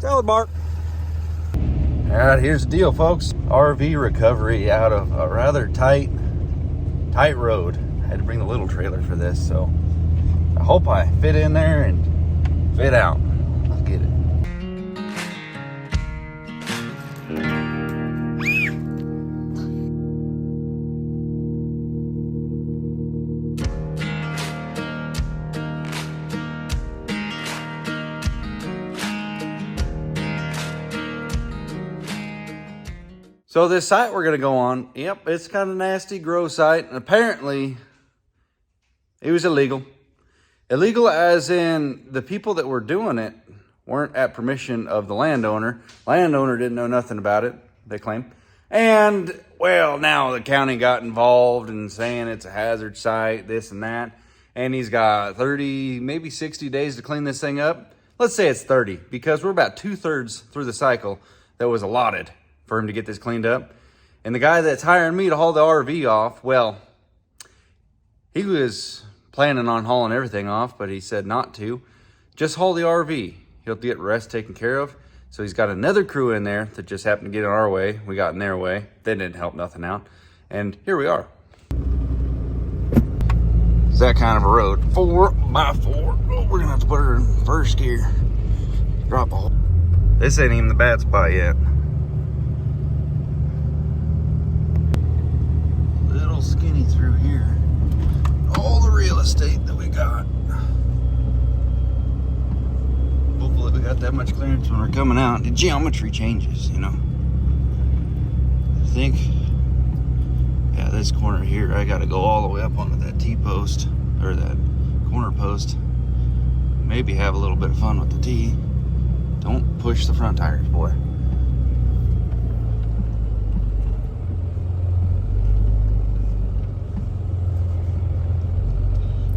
Salad bar. All right, here's the deal, folks. RV recovery out of a rather tight road. I had to bring the little trailer for this, so I hope I fit in there and fit out. Let's get it. So this site we're going to go on, yep, it's kind of nasty, gross site. And apparently, it was illegal. Illegal as in the people that were doing it weren't at permission of the landowner. Landowner didn't know nothing about it, they claim. And, well, now the county got involved in saying it's a hazard site, this and that. And he's got 30, maybe 60 days to clean this thing up. Let's say it's 30, because we're about 2/3 through the cycle that was allotted for him to get this cleaned up. And the guy that's hiring me to haul the RV off, well, he was planning on hauling everything off, but he said not to. Just haul the RV. He'll get rest taken care of. So he's got another crew in there that just happened to get in our way. We got in their way. They didn't help nothing out. And here we are. It's that kind of a road. 4x4. Oh, we're gonna have to put her in first gear. Drop a hole. This ain't even the bad spot yet. Little skinny through here. All the real estate that we got. Hopefully we got that much clearance when we're coming out. The geometry changes, you know. I think, yeah, this corner here, I gotta go all the way up onto that T-post, or that corner post. Maybe have a little bit of fun with the T. Don't push the front tires, boy.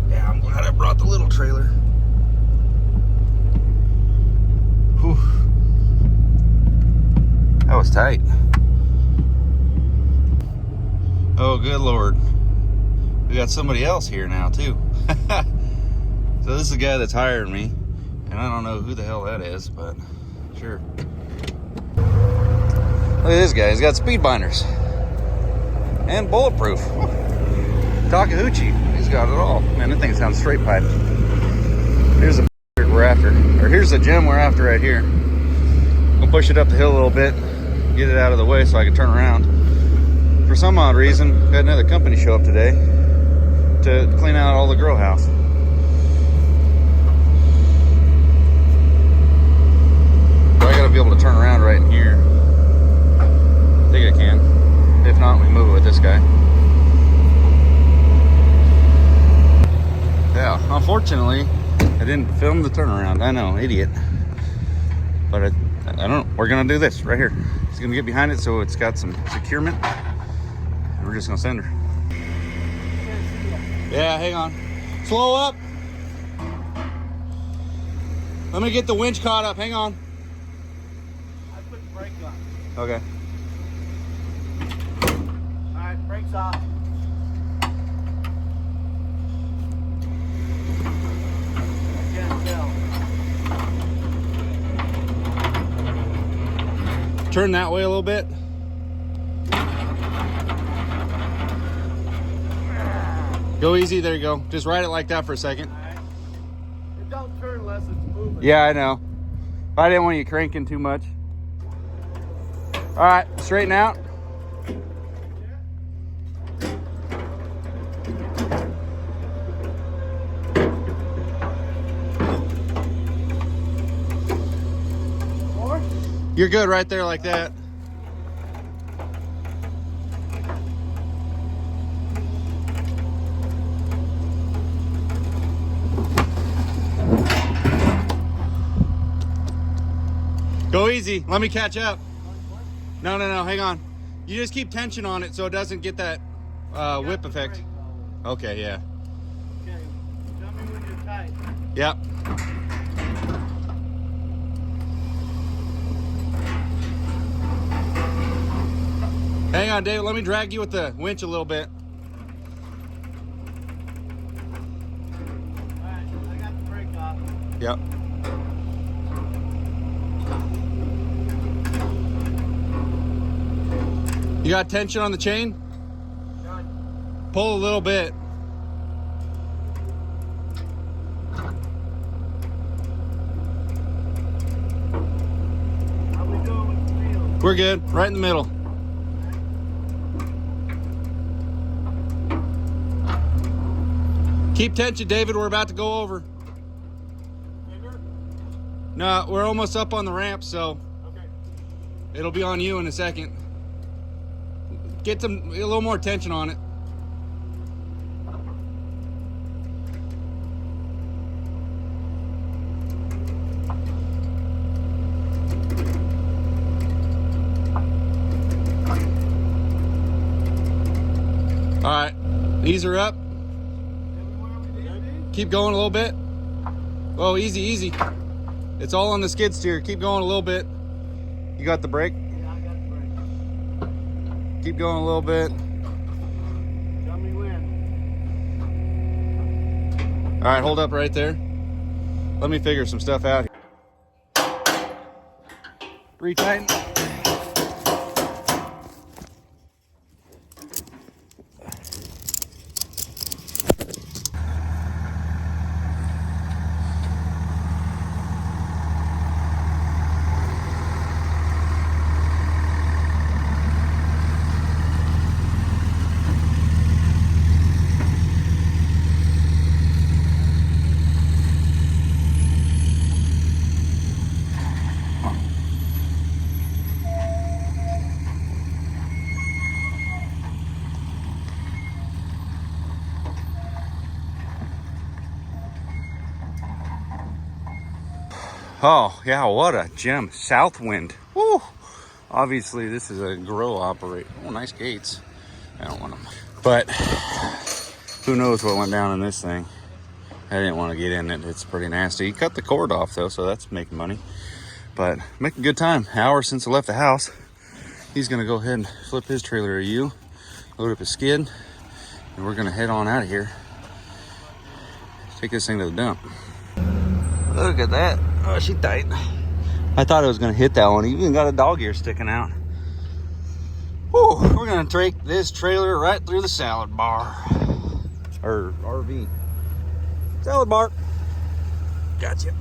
Yeah, I'm glad I brought the little trailer. Whew. That was tight. Oh, good Lord. We got somebody else here now, too. So this is the guy that's hiring me. And I don't know who the hell that is, but sure. Look at this guy. He's got speed binders. And bulletproof. Takeuchi. He's got it all. Man, that thing sounds straight pipe. Here's the we're after. Or here's the gem we're after right here. We'll push it up the hill a little bit. Get it out of the way so I can turn around. For some odd reason, we had another company show up today to clean out all the grow house. So I gotta be able to turn around right in here. I think I can. If not, we move it with this guy. Yeah, unfortunately, I didn't film the turnaround. I know, idiot. But I don't know. We're gonna do this right here. It's gonna get behind it so it's got some securement. And we're just gonna send her. Yeah, hang on. Slow up. Let me get the winch caught up. Hang on. I put the brake on. Okay. All right, brakes off. I can't tell. Turn that way a little bit. Go easy, there you go. Just ride it like that for a second. All right. It don't turn unless it's moving. Yeah, I know. I didn't want you cranking too much. All right, straighten out. More? You're good right there like that. Go easy. Let me catch up. No, hang on. You just keep tension on it so it doesn't get that whip effect. Okay, yeah. Okay. Tell me when you're tight. Yep. Hang on, David. Let me drag you with the winch a little bit. All right, I got the brake off. Yep. You got tension on the chain? Done. Pull a little bit. How we doing with the wheels? We're good. Right in the middle. Keep tension, David. We're about to go over. Bigger? No, we're almost up on the ramp, so Okay. it'll be on you in a second. Get a little more tension on it. All right, these are up. Everywhere we need to be? Keep going a little bit. Oh, easy, easy. It's all on the skid steer. Keep going a little bit. You got the brake? Yeah, I got the brake. Keep going a little bit. Tell me when. All right, hold up right there. Let me figure some stuff out here. Retighten. Oh, yeah, what a gem. Southwind. Woo! Obviously, this is a grow operate. Oh, nice gates. I don't want them. But who knows what went down in this thing. I didn't want to get in it. It's pretty nasty. He cut the cord off, though, so that's making money. But making good time. Hour since I left the house. He's going to go ahead and flip his trailer to you, load up his skid, and we're going to head on out of here. Take this thing to the dump. Look at that. Oh, she tight. I thought it was going to hit that one. Even got a dog ear sticking out. Whew, we're going to take this trailer right through the salad bar. Or RV. Salad bar. Gotcha.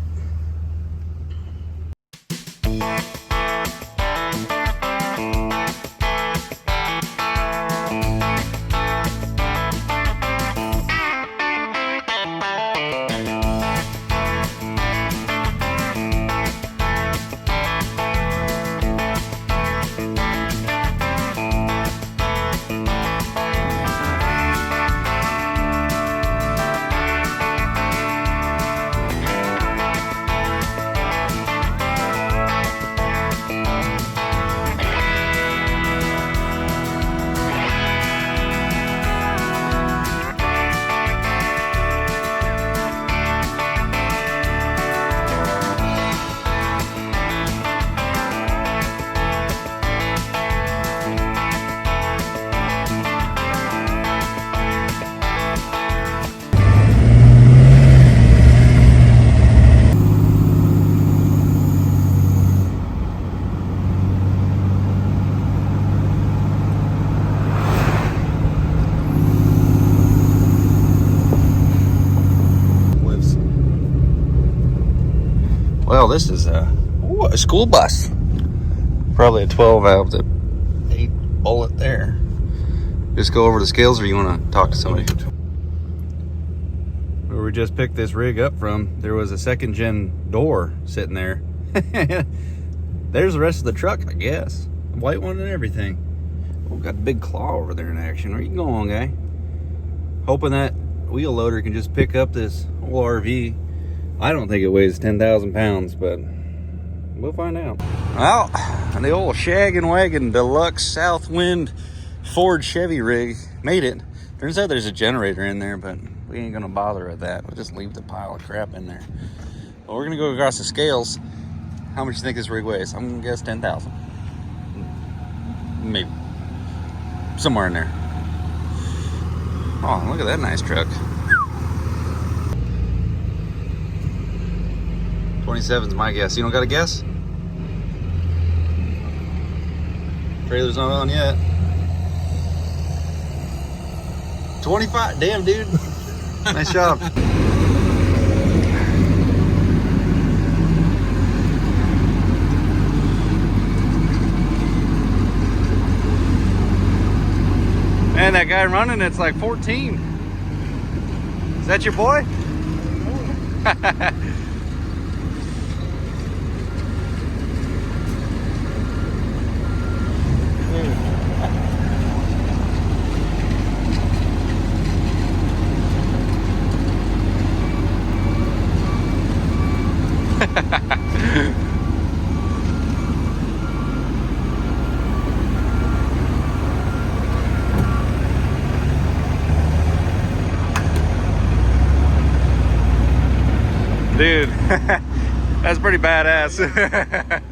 Well, this is a school bus. Probably a 12 valve to 8 bullet there. Just go over the scales, or you want to talk to somebody? Where we just picked this rig up from, there was a second gen door sitting there. There's the rest of the truck, I guess. White one and everything. Oh, got a big claw over there in action. Where you going, guy? Hoping that wheel loader can just pick up this whole RV. I don't think it weighs 10,000 pounds, but we'll find out. Well, the old Shag and Wagon Deluxe Southwind Ford Chevy rig made it. Turns out there's a generator in there, but we ain't gonna bother with that. We'll just leave the pile of crap in there. But we're gonna go across the scales. How much do you think this rig weighs? I'm gonna guess 10,000. Maybe. Somewhere in there. Oh, look at that nice truck. 27's my guess. You don't got a guess? Trailer's not on yet. 25. Damn, dude. Nice job. Man, that guy running it's like 14. Is that your boy? Dude, that's pretty badass.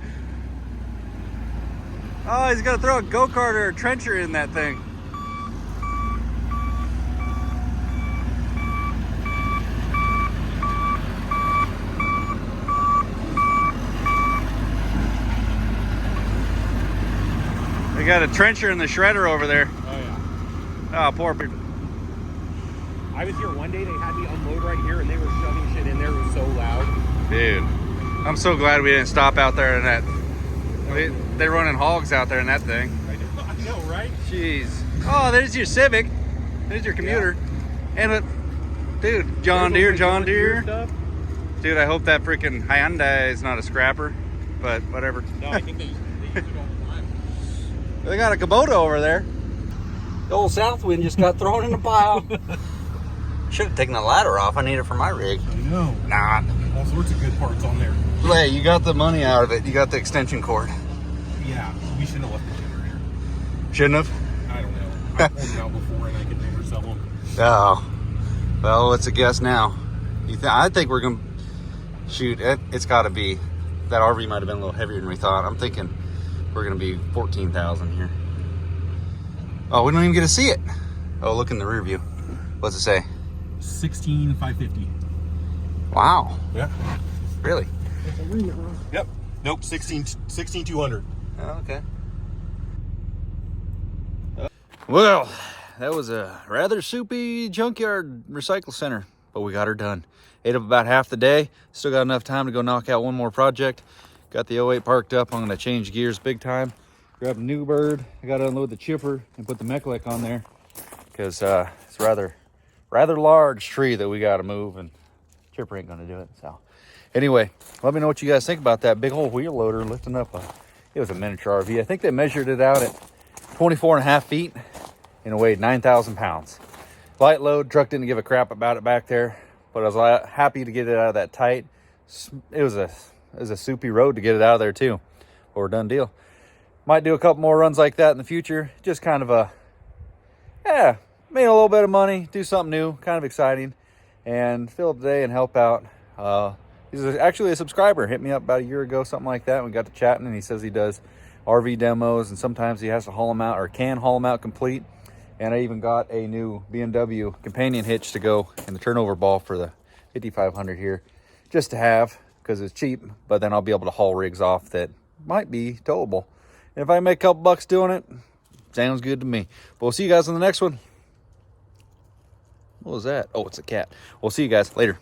Oh, he's gonna throw a go-kart or a trencher in that thing. They got a trencher in the shredder over there. Oh yeah. Oh, poor people. I was here one day, they had me unload right here and they were shoving shit in there. It was so loud. Dude, I'm so glad we didn't stop out there in that. They're running hogs out there in that thing. I know, right? Jeez. Oh, there's your Civic. There's your commuter. And it, dude, John Deere. Stuff. Dude, I hope that freaking Hyundai is not a scrapper, but whatever. No, I think they use it all the time. They got a Kubota over there. The old Southwind just got thrown in the pile. Should have taken the ladder off. I need it for my rig. I know. Nah. All sorts of good parts on there. Hey, you got the money out of it. You got the extension cord. Yeah, we shouldn't have left the generator. Shouldn't have? I don't know. I pulled them out before and I could never sell them. Oh. Well, it's a guess now. I think we're going to shoot. It's got to be. That RV might have been a little heavier than we thought. I'm thinking we're going to be 14,000 here. Oh, we don't even get to see it. Oh, look in the rear view. What's it say? 16,550. Wow. Yeah. Really? Yep. Nope. 16,200. Oh, okay. Well, that was a rather soupy junkyard recycle center, but we got her done. Ate up about half the day. Still got enough time to go knock out one more project. Got the 08 parked up. I'm going to change gears big time. Grab a new bird. I got to unload the chipper and put the Mechlek on there because it's rather large tree that we got to move, and chipper ain't going to do it. So anyway, let me know what you guys think about that big old wheel loader lifting up it was a miniature RV. I think they measured it out at 24 and a half feet and it weighed 9,000 pounds. Light load. Truck didn't give a crap about it back there, but I was happy to get it out of that tight. It was a soupy road to get it out of there too. Or done deal. Might do a couple more runs like that in the future. Just kind of made a little bit of money, do something new, kind of exciting, and fill up the day and help out. He's actually a subscriber. Hit me up about a year ago, something like that. We got to chatting, and he says he does RV demos, and sometimes he has to haul them out or can haul them out complete. And I even got a new BMW companion hitch to go in the turnover ball for the 5500 here, just to have because it's cheap. But then I'll be able to haul rigs off that might be towable. And if I make a couple bucks doing it, sounds good to me. But we'll see you guys on the next one. What was that? Oh, it's a cat. We'll see you guys later.